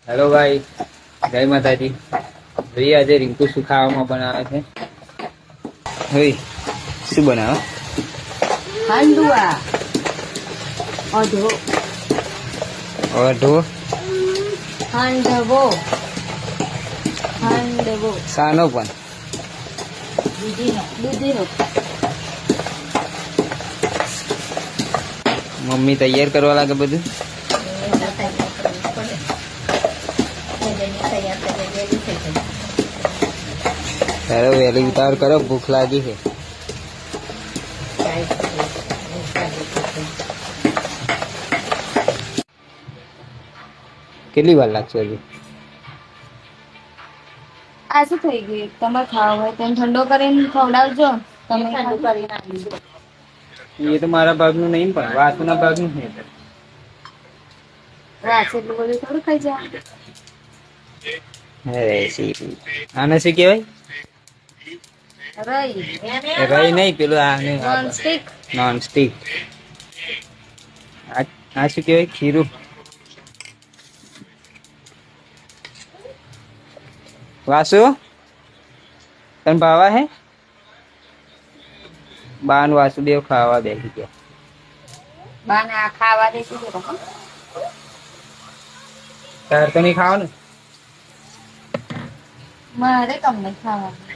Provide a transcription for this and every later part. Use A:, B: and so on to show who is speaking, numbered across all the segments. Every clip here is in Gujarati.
A: હેલો ભાઈ, જય માતાજી. ભાઈ આજે રિંકુ શું ખાવામાં બનાવે છે? ભાઈ શું બનાવે?
B: હાંડુઆ અઢો
A: અઢો
B: હાંડવો હાંડવો
A: સાનો પણ
B: દૂધીનો
A: મમ્મી તૈયાર કરવા લાગે બધું. તારે વહેલી ઉતાવળ કરો, ભૂખ લાગી છે. કેટલી વાર લાગશે હજુ?
B: આ શું થઈ ગયું? તમારે ખાવા હોય તો ઠંડો કરીને ખવડાવજો. તમે ઠંડુ કરીને આપજો.
A: એ તો મારા ભાગનું નહીં, પણ વાસુના ભાગનું છે.
B: રાત એટલું બધું થોડું ખાઈ જાય.
A: આને શું કહેવાય?
B: રહી
A: રહી નહીં, પેલું આને
B: નોનસ્ટિક
A: નોન સ્ટીક. આ શું કહેવાય? ખીરું. વાસુ તને ભાવા હે? બાન વાસુદેવ ખાવા બેસી ગયા.
B: બાને આ ખાવા દેતી જરા.
A: તાર તો નહીં ખાવાનું?
B: મારે તમને ખાવાનું.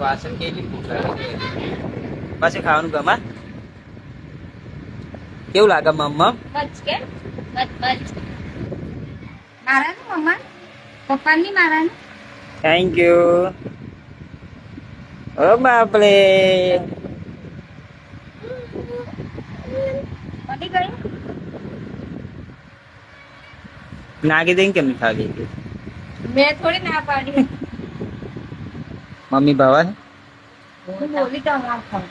A: વાસણ કેવી ભૂખ લાગે? પાછું ખાવાનું ગમા? કેવું લાગે મમ્મા?
B: બચ કે બચ મારા ને મમ્મા પપ્પાની મારા ને
A: થેન્ક યુ. ઓ બાપલે,
B: પડી ગયું.
A: નાગી દઈને કેમ ખાવી?
B: મેં થોડી ના પાડી.
A: મમ્મી ભાવા છે?
B: હું બોલી તો ના ખાવ.